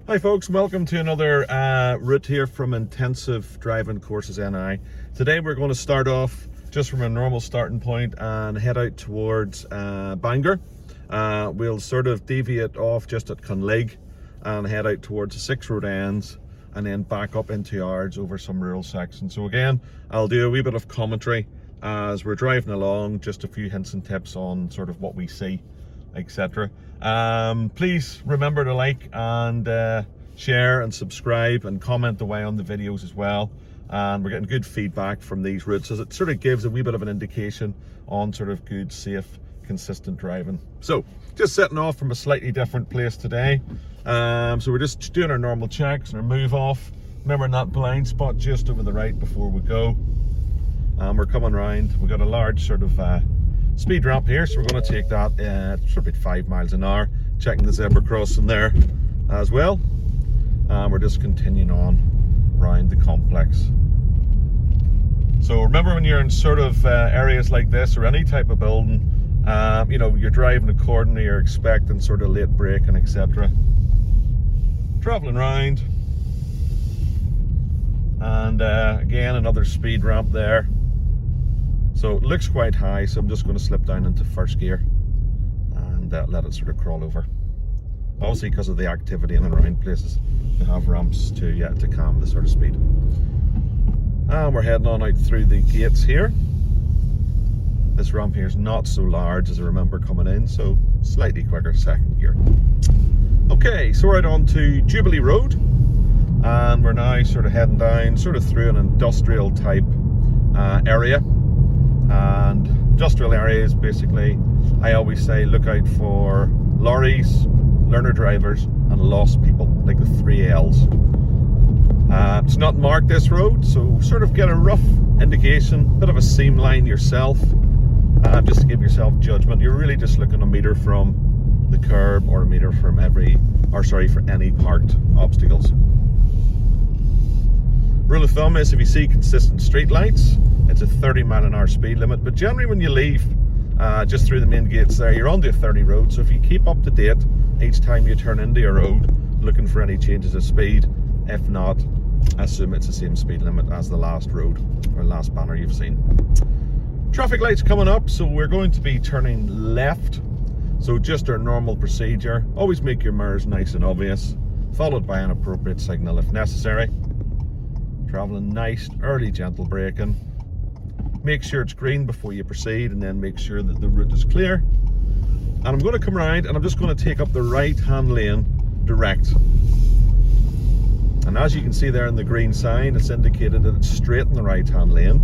Hi folks, welcome to another route here from Intensive Driving Courses NI. Today we're going to start off just from a normal starting point and head out towards Bangor. We'll sort of deviate off just at Conlig and head out towards the 6 road ends and then back up into yards over some rural sections. So again, I'll do a wee bit of commentary as we're driving along, just a few hints and tips on sort of what we see, etc. Please remember to like and share and subscribe and comment away on the videos as well. And we're getting good feedback from these routes as it sort of gives a wee bit of an indication on sort of good, safe, consistent driving. So just setting off from a slightly different place today. So we're just doing our normal checks and our move off. Remembering that blind spot just over the right before we go. We're coming round. We've got a large sort of speed ramp here, so we're going to take that sort of about 5 miles an hour, checking the zebra crossing there as well. We're just continuing on around the complex. So remember, when you're in sort of areas like this or any type of building, you know, you're driving accordingly, you're expecting sort of late braking, etc. Traveling round, and again another speed ramp there. So it looks quite high, so I'm just going to slip down into first gear and let it sort of crawl over. Obviously, because of the activity in and around places, they have ramps to calm the sort of speed. And we're heading on out through the gates here. This ramp here is not so large as I remember coming in, so slightly quicker second gear. Okay, so we're out on to Jubilee Road, and we're now sort of heading down sort of through an industrial type area. And industrial areas, basically, I always say look out for lorries, learner drivers and lost people, like the 3 L's. It's not marked, this road, so sort of get a rough indication, bit of a seam line yourself, just to give yourself judgment. You're really just looking a metre from the curb or a metre from for any parked obstacles. Rule of thumb is if you see consistent street lights, it's a 30-mile-an-hour speed limit, but generally when you leave just through the main gates there, you're onto a 30 road. So if you keep up to date each time you turn into a road, looking for any changes of speed. If not, assume it's the same speed limit as the last road or last banner you've seen. Traffic lights coming up, so we're going to be turning left. So just our normal procedure. Always make your mirrors nice and obvious, followed by an appropriate signal if necessary. Traveling nice, early, gentle braking. Make sure it's green before you proceed, and then make sure that the route is clear. And I'm going to come around and I'm just going to take up the right hand lane direct. And as you can see there in the green sign, it's indicated that it's straight in the right hand lane.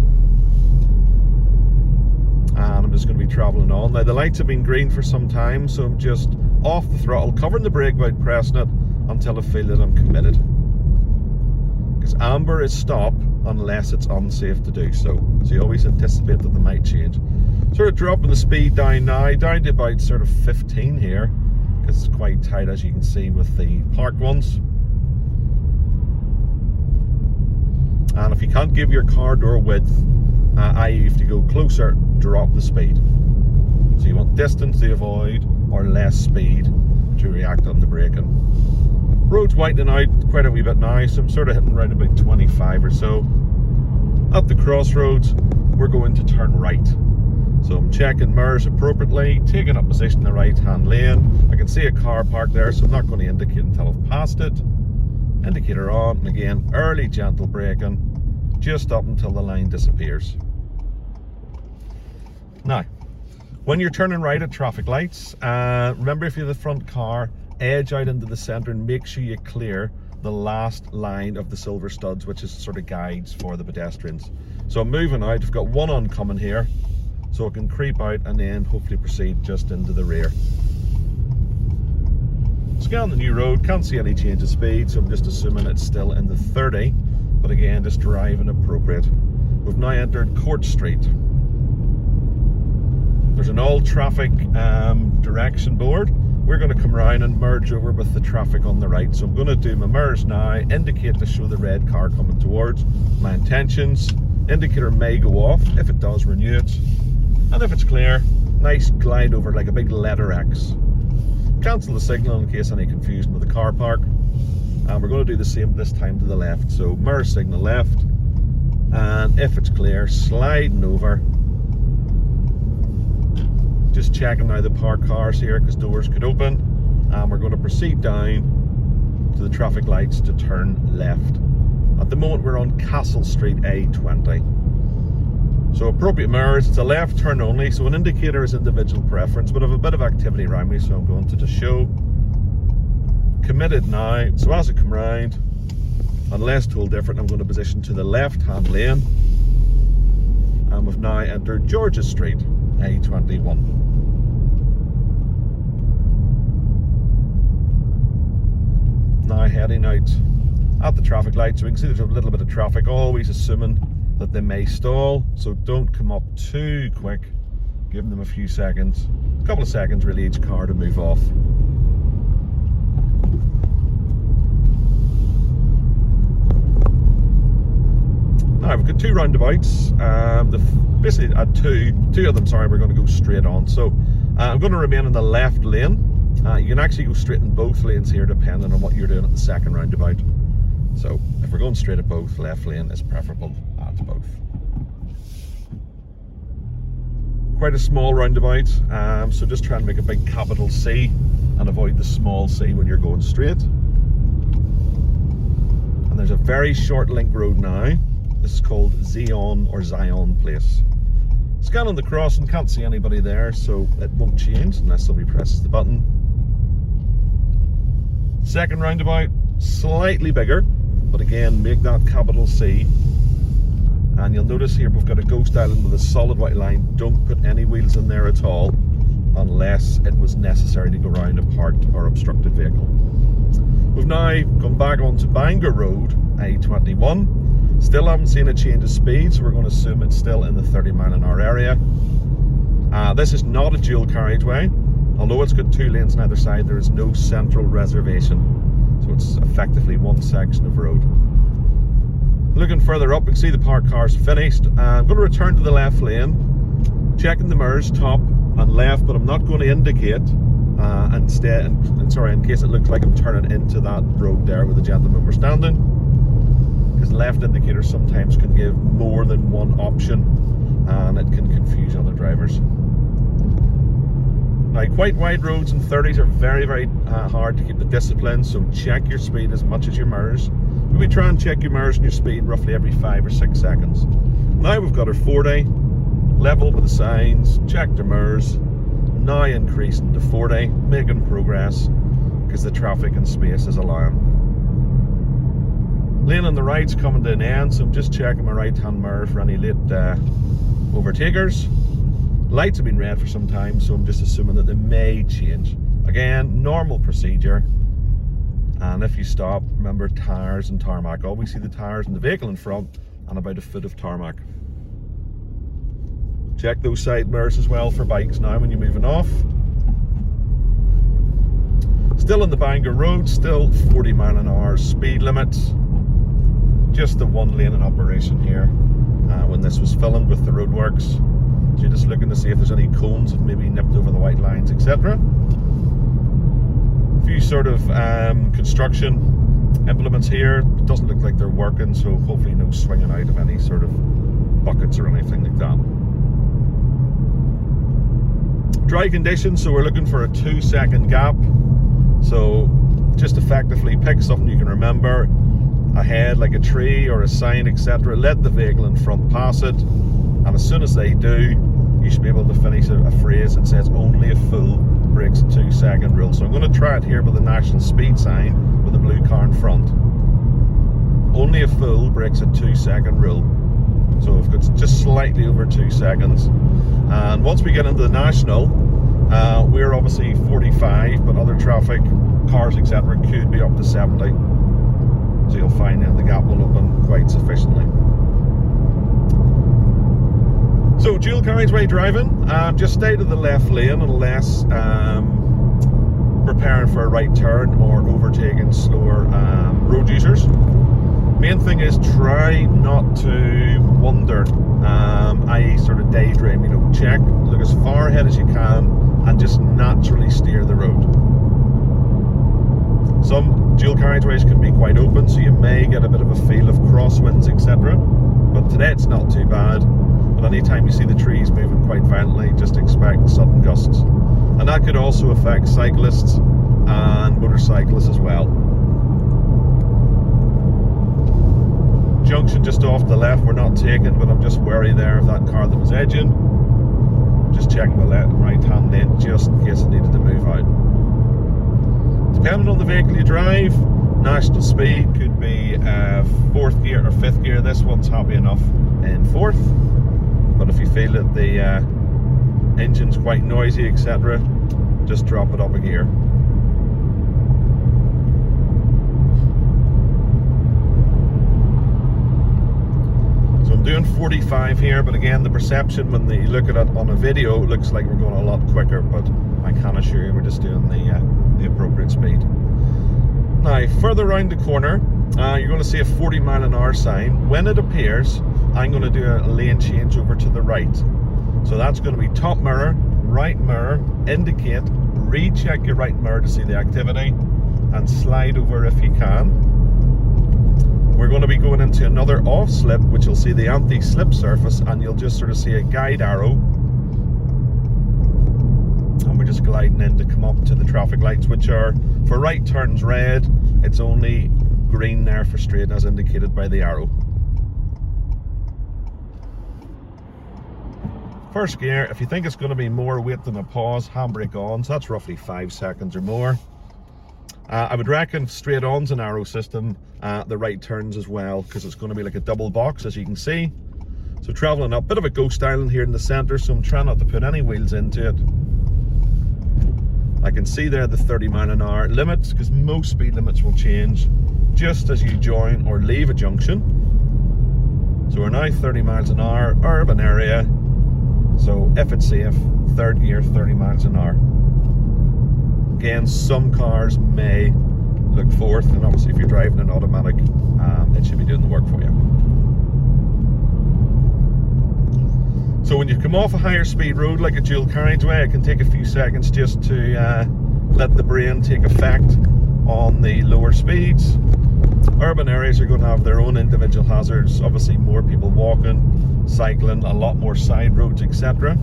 And I'm just going to be traveling on. Now the lights have been green for some time, so I'm just off the throttle, covering the brake without pressing it until I feel that I'm committed. Because amber is stop unless it's unsafe to do so. So you always anticipate that they might change. Sort of dropping the speed down now, down to about sort of 15 here, because it's quite tight as you can see with the parked ones. And if you can't give your car door width, i.e. you have to go closer, drop the speed. So you want distance to avoid or less speed to react on the braking. Road's whitening out quite a wee bit now, so I'm sort of hitting around about 25 or so. At the crossroads, we're going to turn right. So I'm checking mirrors appropriately, taking up position in the right hand lane. I can see a car parked there, so I'm not going to indicate until I've passed it. Indicator on, and again, early gentle braking, just up until the line disappears. Now, when you're turning right at traffic lights, remember, if you're the front car, edge out into the centre and make sure you clear the last line of the silver studs, which is sort of guides for the pedestrians. So I'm moving out, I've got one oncoming here, so I can creep out and then hopefully proceed just into the rear. Scan the new road, can't see any change of speed, so I'm just assuming it's still in the 30, but again, just driving appropriate. We've now entered Court Street. There's an all traffic direction board. We're going to come around and merge over with the traffic on the right. So I'm going to do my mirrors now, indicate to show the red car coming towards. My intentions, indicator may go off. If it does, renew it. And if it's clear, nice glide over like a big letter X. Cancel the signal in case any confusion with the car park. and we're going to do the same this time to the left. So mirror signal left, and if it's clear, sliding over. Just checking now the parked cars here because doors could open, and we're going to proceed down to the traffic lights to turn left. At the moment we're on Castle Street A20. So appropriate mirrors, it's a left turn only, so an indicator is individual preference, but I have a bit of activity around me, so I'm going to just show. Committed now, so as I come round, unless told different, I'm going to position to the left hand lane, and we've now entered George's Street A21. Now heading out at the traffic light, so we can see there's a little bit of traffic, always assuming that they may stall, so don't come up too quick. Give them a few seconds, a couple of seconds really, each car to move off. Now we've got two roundabouts, basically at two of them, sorry, we're going to go straight on. So I'm going to remain in the left lane. You can actually go straight in both lanes here depending on what you're doing at the second roundabout. So if we're going straight at both, left lane is preferable at both. Quite a small roundabout, so just try and make a big capital C and avoid the small C when you're going straight. And there's a very short link road now. This is called Zion or Zion Place. Scanning the crossing, can't see anybody there, so it won't change unless somebody presses the button. Second roundabout, slightly bigger, but again, make that capital C. And you'll notice here we've got a ghost island with a solid white line. Don't put any wheels in there at all, unless it was necessary to go around a parked or obstructed vehicle. We've now gone back onto Bangor Road, A21. Still haven't seen a change of speed, so we're going to assume it's still in the 30-mile-an-hour area. This is not a dual carriageway. Although it's got two lanes on either side, there is no central reservation. So it's effectively one section of road. Looking further up, we can see the parked cars finished. I'm going to return to the left lane, checking the mirrors top and left, but I'm not going to indicate in case it looks like I'm turning into that road there where the gentlemen were standing. Because left indicators sometimes can give more than one option and it can confuse other drivers. Now, quite wide roads in 30s are very, very hard to keep the discipline, so check your speed as much as your mirrors. We try and check your mirrors and your speed roughly every 5 or 6 seconds. Now we've got our 40, level with the signs, checked our mirrors, now increasing to 40, making progress because the traffic and space is allowing. Lane on the right's coming to an end, so I'm just checking my right hand mirror for any late overtakers. Lights have been red for some time, so I'm just assuming that they may change. Again, normal procedure. And if you stop, remember tyres and tarmac. Always see the tyres in the vehicle in front and about a foot of tarmac. Check those side mirrors as well for bikes now when you're moving off. Still on the Bangor Road, still 40-mile-an-hour speed limits. Just the one lane in operation here when this was filmed with the roadworks. So you're just looking to see if there's any cones that maybe nipped over the white lines, etc. A few sort of construction implements here. It doesn't look like they're working, so hopefully no swinging out of any sort of buckets or anything like that. Dry conditions, so we're looking for a 2-second gap. So just effectively pick something you can remember ahead, like a tree or a sign, etc. Let the vehicle in front pass it. And as soon as they do, you should be able to finish a phrase that says only a fool breaks a 2-second rule. So I'm going to try it here with a national speed sign with a blue car in front. Only a fool breaks a 2-second rule. So we've got just slightly over 2 seconds. And once we get into the national, we're obviously 45, but other traffic, cars, etc. could be up to 70. So you'll find then the gap will open quite sufficiently. So dual carriageway driving, just stay to the left lane unless preparing for a right turn or overtaking slower road users. Main thing is try not to wander, i.e. sort of daydream, check, look as far ahead as you can and just naturally steer the road. Some dual carriageways can be quite open, so you may get a bit of a feel of crosswinds, etc. But today it's not too bad. But anytime you see the trees moving quite violently, just expect sudden gusts. And that could also affect cyclists and motorcyclists as well. Junction just off the left, we're not taking, but I'm just wary there of that car that was edging. Just checking the right hand lane just in case it needed to move out. Depending on the vehicle you drive, national speed could be 4th gear or 5th gear. This one's happy enough in 4th, but if you feel that the engine's quite noisy, etc., just drop it up a gear. So I'm doing 45 here, but again, the perception when you look at it on a video, it looks like we're going a lot quicker, but I can assure you we're just doing the appropriate speed. Now, further around the corner, you're going to see a 40-mile-an-hour sign. When it appears, I'm going to do a lane change over to the right. So that's going to be top mirror, right mirror, indicate, recheck your right mirror to see the activity, and slide over if you can. We're going to be going into another off slip, which you'll see the anti-slip surface, and you'll just sort of see a guide arrow. And we're just gliding in to come up to the traffic lights, which are for right turns red. It's only green there for straight, as indicated by the arrow. First gear, if you think it's going to be more weight than a pause, handbrake on, so that's roughly 5 seconds or more. I would reckon straight on's an arrow system, the right turns as well, because it's going to be like a double box, as you can see. So travelling up, bit of a ghost island here in the centre, so I'm trying not to put any wheels into it. I can see there the 30-mile-an-hour limits, because most speed limits will change just as you join or leave a junction. So we're now 30 miles an hour, urban area. So if it's safe, 3rd gear, 30 miles an hour. Again, some cars may look 4th, and obviously if you're driving an automatic, it should be doing the work for you. So when you come off a higher speed road like a dual carriageway, it can take a few seconds just to let the brain take effect on the lower speeds. Urban areas are going to have their own individual hazards, obviously more people walking, cycling, a lot more side roads, etc.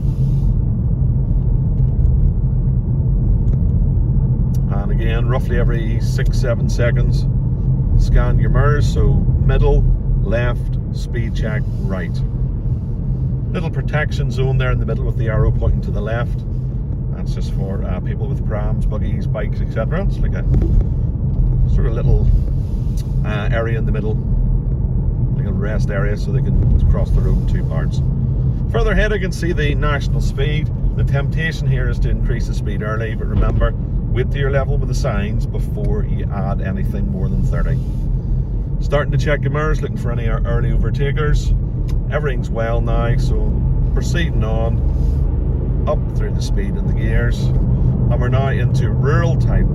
And again, roughly every 6-7 seconds, scan your mirrors, so middle, left, speed check, right. Little protection zone there in the middle with the arrow pointing to the left. That's just for people with prams, buggies, bikes, etc. It's like a sort of little area in the middle, like a rest area, so they can cross the road in 2 parts. Further ahead, I can see the national speed. The temptation here is to increase the speed early, but remember, wait to your level with the signs before you add anything more than 30. Starting to check your mirrors, looking for any early overtakers. Everything's well now, so proceeding on up through the speed and the gears, and we're now into rural type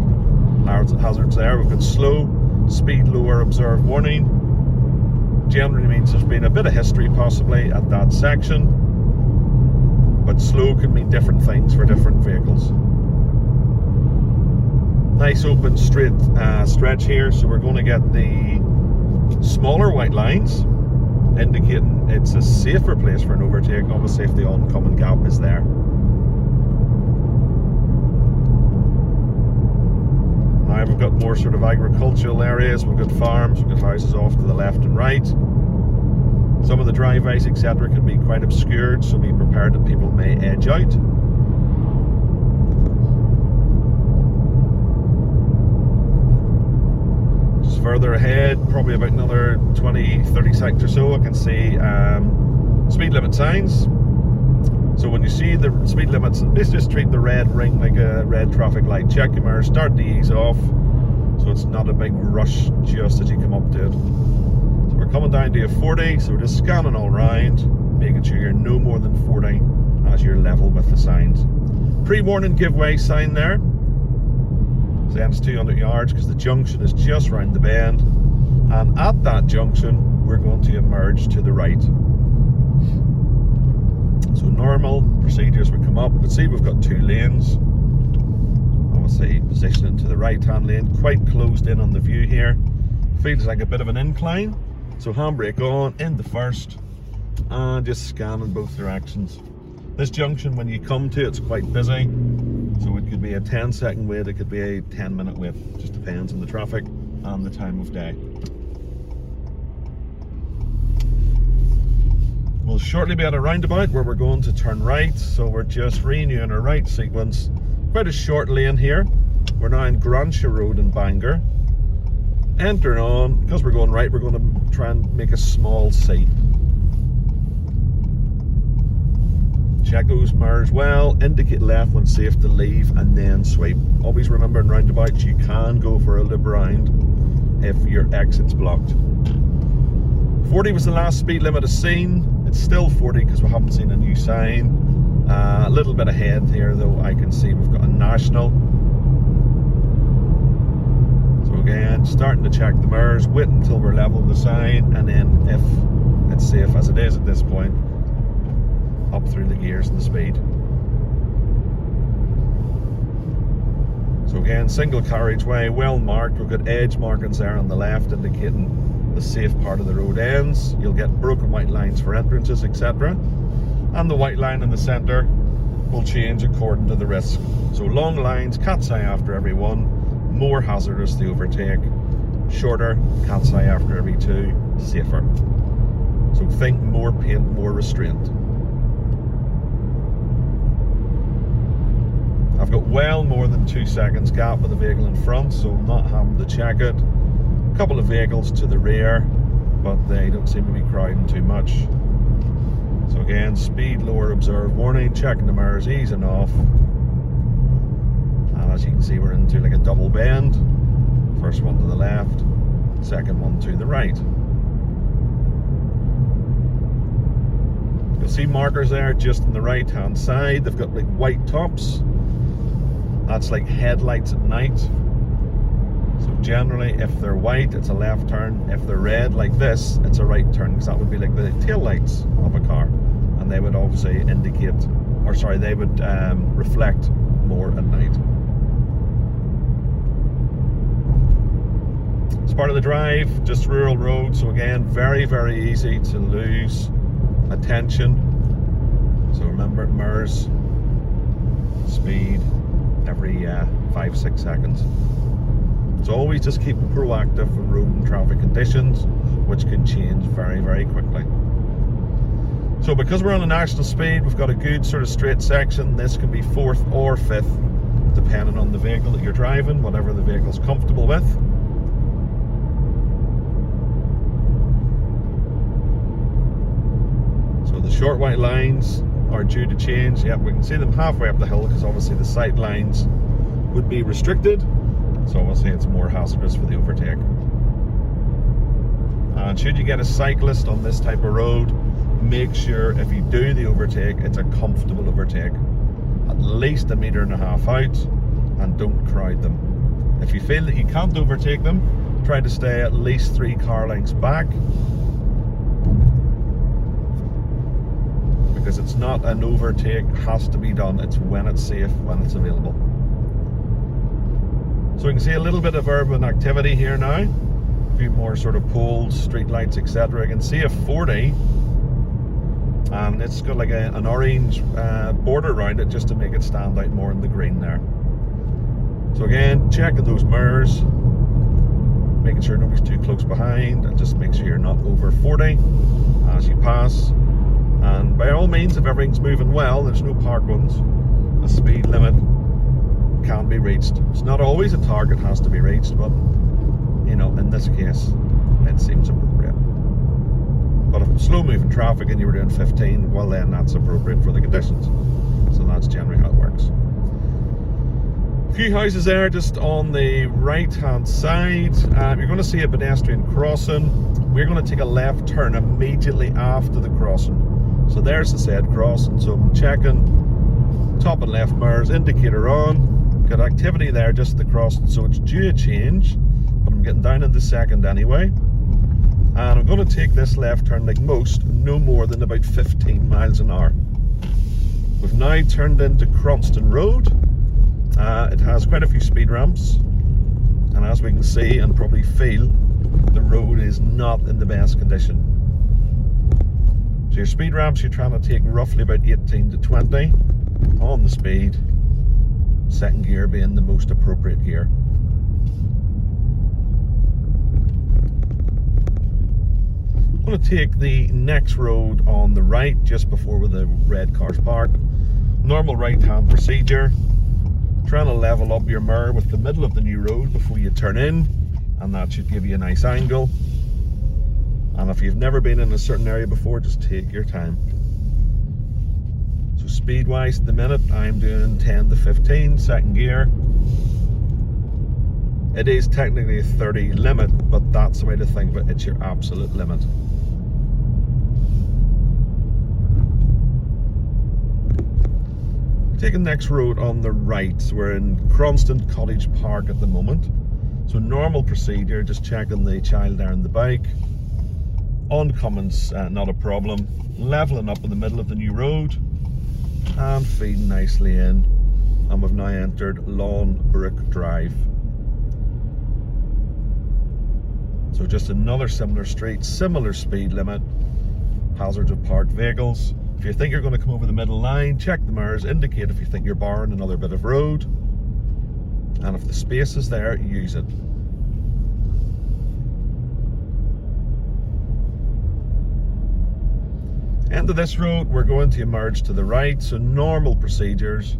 hazards there. We've got slow, speed lower, observe warning. Generally means there's been a bit of history possibly at that section, but slow can mean different things for different vehicles. Nice open straight stretch here, so we're going to get the smaller white lines indicating it's a safer place for an overtake, obviously if the oncoming gap is there. Now we've got more sort of agricultural areas, we've got farms, we've got houses off to the left and right. Some of the driveways, etc. can be quite obscured, so be prepared that people may edge out. Just further ahead, probably about another 20-30 seconds or so, I can see speed limit signs. So when you see the speed limits, basically just treat the red ring like a red traffic light. Check your mirror, start to ease off, so it's not a big rush just as you come up to it. So we're coming down to a 40, so we're just scanning all around, making sure you're no more than 40 as you're level with the signs. Pre-warning giveaway sign there. Saying it's 200 yards because the junction is just round the bend, and at that junction we're going to emerge to the right. So normal procedures, we come up, but see we've got 2 lanes. obviously positioning to the right hand lane, quite closed in on the view here. Feels like a bit of an incline, so handbrake on, into first, and just scanning both directions. This junction, when you come to it, it's quite busy, so it could be a 10-second wait, it could be a 10-minute wait, just depends on the traffic and the time of day. We'll shortly be at a roundabout where we're going to turn right, so we're just renewing our right sequence. Quite a short lane here. We're now in Grantia Road in Bangor. Entering on, because we're going right, we're going to try and make a small C. Check those mirrors well, indicate left when safe to leave, and then sweep. Always remember in roundabouts you can go for a loop round if your exit's blocked. 40 was the last speed limit as seen. It's still 40 because we haven't seen a new sign. A little bit ahead here though, I can see we've got a national. So again, starting to check the mirrors, wait until we're level with the sign, and then if it's safe, as it is at this point, up through the gears and the speed. So again, single carriageway, well marked. We've got edge markings there on the left indicating the safe part of the road ends. You'll get broken white lines for entrances, etc. And the white line in the centre will change according to the risk. So long lines, cat's eye after every one, more hazardous to overtake. Shorter, cat's eye after every two, safer. So think more paint, more restraint. I've got well more than 2 seconds gap with the vehicle in front, so I'm not having to check it. A couple of vehicles to the rear, but they don't seem to be crowding too much. So again, speed lower, observe warning, checking the mirrors, easing off. And as you can see, we're into like a double bend. First one to the left, second one to the right. You'll see markers there just on the right hand side. They've got like white tops. That's like headlights at night. So generally, if they're white, it's a left turn. If they're red like this, it's a right turn, because that would be like the tail lights of a car, and they would obviously indicate, or sorry, they would reflect more at night. It's part of the drive, just rural road, so again, very, very easy to lose attention. So remember, mirrors, speed, every 5-6 seconds. So always just keep proactive with road and traffic conditions, which can change very, very quickly. So because we're on a national speed, we've got a good sort of straight section. This can be 4th or 5th, depending on the vehicle that you're driving, whatever the vehicle's comfortable with. So the short white lines are due to change. Yep, we can see them halfway up the hill because obviously the sight lines would be restricted. So obviously it's more hazardous for the overtake. And should you get a cyclist on this type of road, make sure if you do the overtake, it's a comfortable overtake. At least 1.5 meters out, and don't crowd them. If you feel that you can't overtake them, try to stay at least 3 car lengths back. Because it's not an overtake, has to be done. It's when it's safe, when it's available. So we can see a little bit of urban activity here now. A few more sort of poles, street lights, etc. I can see a 40, and it's got like an orange border around it just to make it stand out more in the green there. So again, checking those mirrors, making sure nobody's too close behind, and just make sure you're not over 40 as you pass. And by all means, if everything's moving well, there's no park ones, a speed limit can be reached. It's not always a target has to be reached, but you know, in this case it seems appropriate. But if it's slow moving traffic and you were doing 15, well then that's appropriate for the conditions. So that's generally how it works. A few houses there just on the right hand side. You're going to see a pedestrian crossing. We're going to take a left turn immediately after the crossing. So there's the said crossing. So I'm checking top and left mirrors, indicator on. Got activity there just at the crossing, so it's due a change, but I'm getting down into second anyway. And I'm going to take this left turn like most, no more than about 15 miles an hour. We've now turned into Cronston Road, It has quite a few speed ramps, and as we can see and probably feel, the road is not in the best condition. So your speed ramps, you're trying to take roughly about 18 to 20 on the speed, second gear being the most appropriate gear. I'm going to take the next road on the right, just before where the red cars park. Normal right hand procedure, trying to level up your mirror with the middle of the new road before you turn in, and that should give you a nice angle. And if you've never been in a certain area before, just take your time. So speed wise at the minute, I'm doing 10 to 15, second gear. It is technically a 30 limit, but that's the way to think of it, it's your absolute limit. Taking the next road on the right, we're in Cronston Cottage Park at the moment. So normal procedure, just checking the child there on the bike. Oncoming's not a problem. Leveling up in the middle of the new road and feeding nicely in. And we've now entered Lawnbrook Drive. So just another similar street, similar speed limit, hazards of parked vehicles. If you think you're going to come over the middle line, check the mirrors, indicate if you think you're barring another bit of road, and if the space is there, use it. End of this road, we're going to emerge to the right, so normal procedures,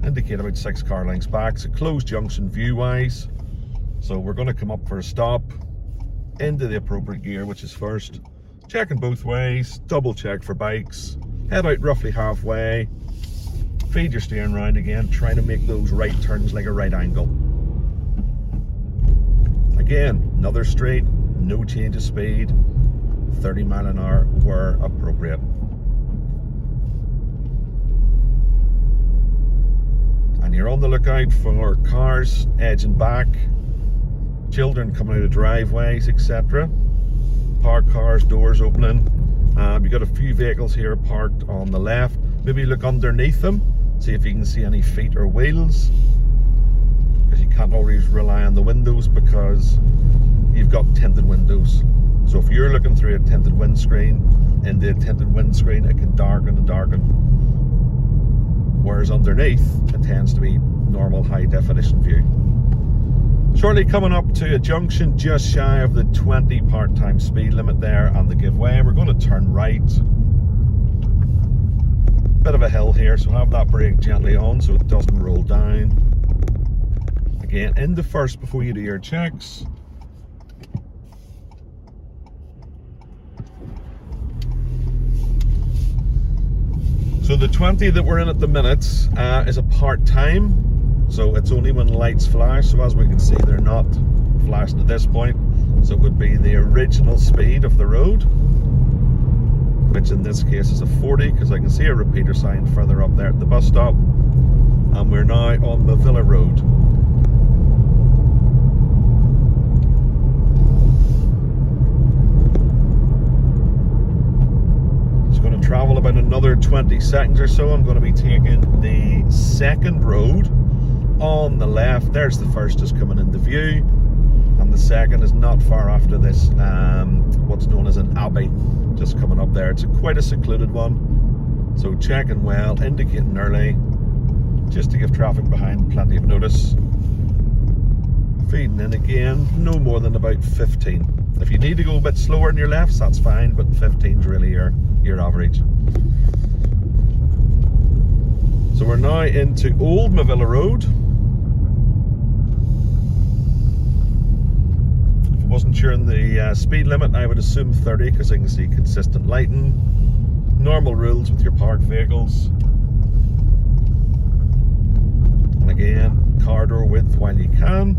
indicate about 6 car lengths back, so closed junction view wise. So we're going to come up for a stop, into the appropriate gear, which is first. Checking both ways, double check for bikes, head out roughly halfway, feed your steering round again, trying to make those right turns like a right angle. Again, another straight, no change of speed, 30 mile an hour where appropriate. And you're on the lookout for cars edging back, children coming out of driveways, etc. Parked cars, doors opening. You've got a few vehicles here parked on the left. Maybe look underneath them, see if you can see any feet or wheels, because you can't always rely on the windows because you've got tinted windows. So if you're looking through a tinted windscreen, in the tinted windscreen it can darken and darken, whereas underneath it tends to be normal high definition view. Shortly coming up to a junction just shy of the 20 part-time speed limit there and the giveaway. We're going to turn right. Bit of a hill here, so have that brake gently on so it doesn't roll down. Again, into first before you do your checks. So the 20 that we're in at the minute is a part-time. So it's only when lights flash, so as we can see they're not flashing at this point, so it would be the original speed of the road, which in this case is a 40, because I can see a repeater sign further up there at the bus stop, and we're now on Mavilla Road. It's going to travel about another 20 seconds or so. I'm going to be taking the second road on the left. There's the first is coming into view, and the second is not far after this, what's known as an abbey, just coming up there. It's quite a secluded one, so checking well, indicating early, just to give traffic behind plenty of notice. Feeding in again, no more than about 15. If you need to go a bit slower in your lefts, that's fine, but 15 is really your average. So we're now into Old Mavilla Road. Wasn't sure in the speed limit, I would assume 30 because I can see consistent lighting. Normal rules with your parked vehicles. And again, car door width while you can.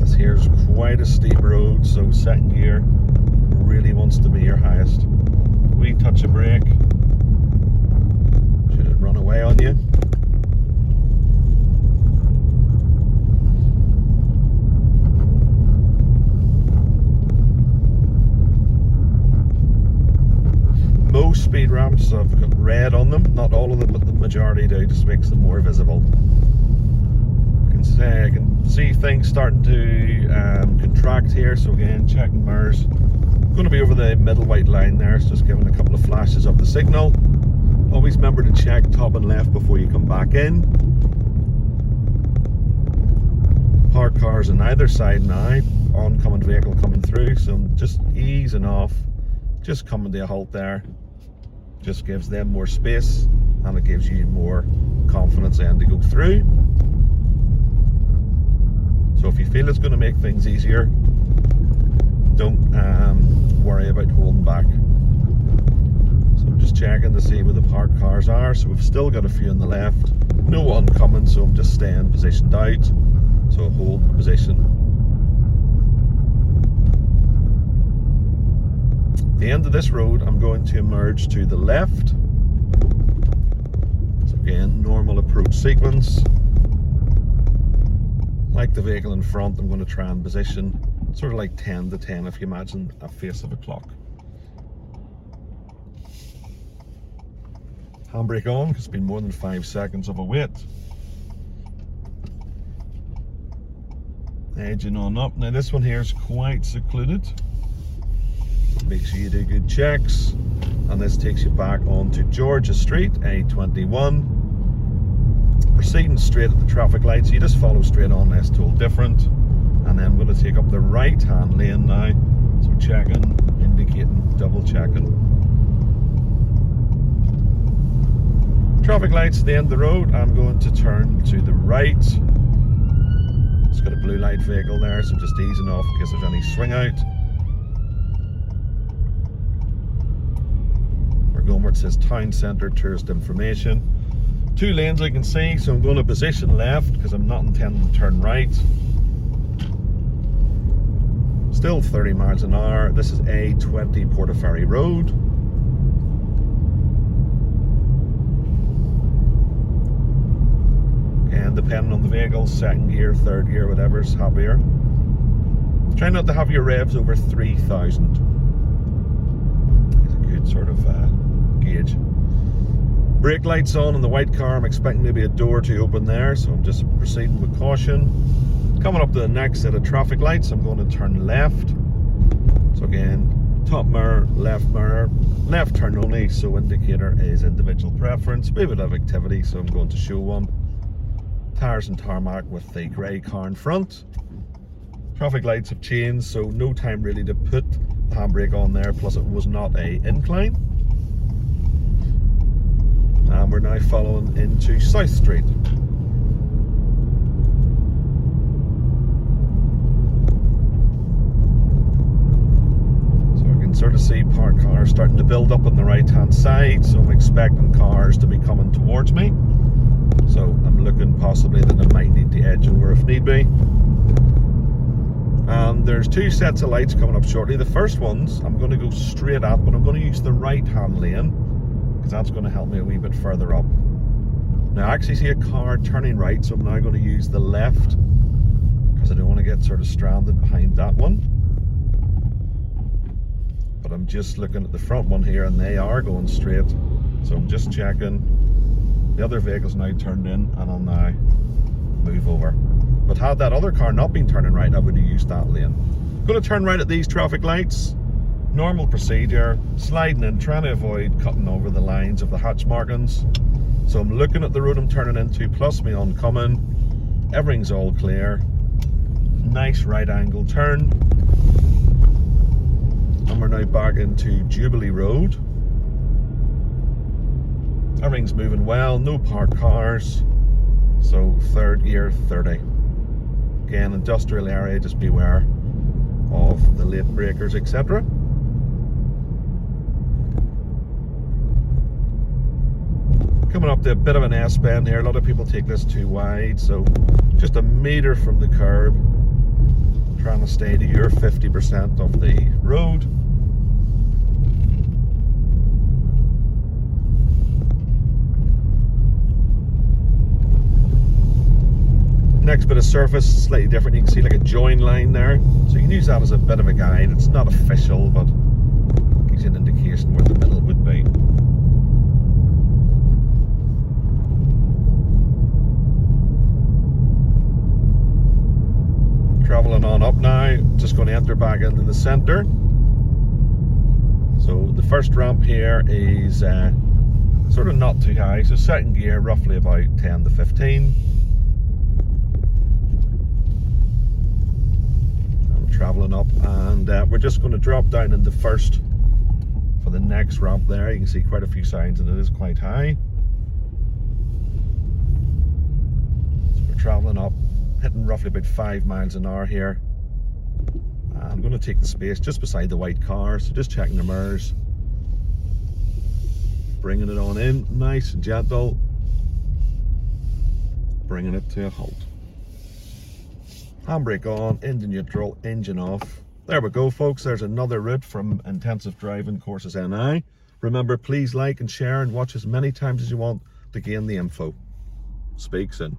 This here's quite a steep road, so second gear really wants to be your highest. Wee touch of brake. Should it run away on you? Most speed ramps have got red on them, not all of them, but the majority do, just makes them more visible. I can see things starting to contract here, so again, checking mirrors. Going to be over the middle white line there, so just giving a couple of flashes of the signal. Always remember to check top and left before you come back in. Parked cars on either side now, oncoming vehicle coming through, so I'm just easing off, just coming to a halt there. Just gives them more space and it gives you more confidence then to go through. So if you feel it's going to make things easier, don't worry about holding back. So I'm just checking to see where the parked cars are. So we've still got a few on the left, no one coming, so I'm just staying positioned out. So hold the position. At the end of this road, I'm going to emerge to the left. So again, normal approach sequence. Like the vehicle in front, I'm going to try and position sort of like 10 to 10 if you imagine a face of a clock. Handbrake on because it's been more than 5 seconds of a wait. Edging on up. Now this one here is quite secluded. Make sure you do good checks. And this takes you back onto Georgia Street, A21. Proceeding straight at the traffic lights, you just follow straight on, less told different. And then I'm going to take up the right hand lane now. So checking, indicating, double checking. Traffic lights at the end of the road, I'm going to turn to the right. It's got a blue light vehicle there, so just easing off in case there's any swing out. We're going where it says Town Centre Tourist Information. 2 lanes I can see, so I'm going to position left because I'm not intending to turn right. Still 30 miles an hour. This is A20 Portaferry Road. And depending on the vehicle, 2nd gear, 3rd gear, whatever's happier. Try not to have your revs over 3,000. It's a good sort of gauge. Brake lights on the white car. I'm expecting maybe a door to open there, so I'm just proceeding with caution. Coming up to the next set of traffic lights, I'm going to turn left. So again, top mirror, left turn only, so indicator is individual preference. Bit of activity, so I'm going to show one. Tires and tarmac with the grey car in front. Traffic lights have changed, so no time really to put the handbrake on there, plus it was not a incline. And we're now following into South Street. So I can sort of see parked cars starting to build up on the right hand side, so I'm expecting cars to be coming towards me. So I'm looking possibly that I might need to edge over if need be. And there's 2 sets of lights coming up shortly. The first ones I'm going to go straight at, but I'm going to use the right hand lane because that's going to help me a wee bit further up. Now I actually see a car turning right, so I'm now going to use the left because I don't want to get sort of stranded behind that one. But I'm just looking at the front one here and they are going straight. So I'm just checking. The other vehicle's now turned in and I'll now move over. But had that other car not been turning right, I would have used that lane. I'm going to turn right at these traffic lights. Normal procedure, sliding in, trying to avoid cutting over the lines of the hatch markings. So I'm looking at the road I'm turning into, plus me oncoming. Everything's all clear. Nice right angle turn. And we're now back into Jubilee Road. Everything's moving well, no parked cars. So 3rd gear, 30. Again, industrial area, just beware of the late breakers, etc. Coming up to a bit of an S-bend here. A lot of people take this too wide, so just a metre from the curb. Trying to stay to your 50% of the road. Next bit of surface, slightly different. You can see like a join line there, so you can use that as a bit of a guide. It's not official, but gives you an indication where the middle would be. on up now, just going to enter back into the centre. So the first ramp here is sort of not too high, so second gear roughly about 10 to 15. I'm travelling up, and we're just going to drop down into first for the next ramp there. You can see quite a few signs and it is quite high. So we're travelling up, hitting roughly about 5 miles an hour here. I'm going to take the space just beside the white car, so just checking the mirrors. Bringing it on in, nice and gentle. Bringing it to a halt. Handbrake on, into neutral, engine off. There we go, folks. There's another route from Intensive Driving Courses NI. Remember, please like and share and watch as many times as you want to gain the info. Speak soon.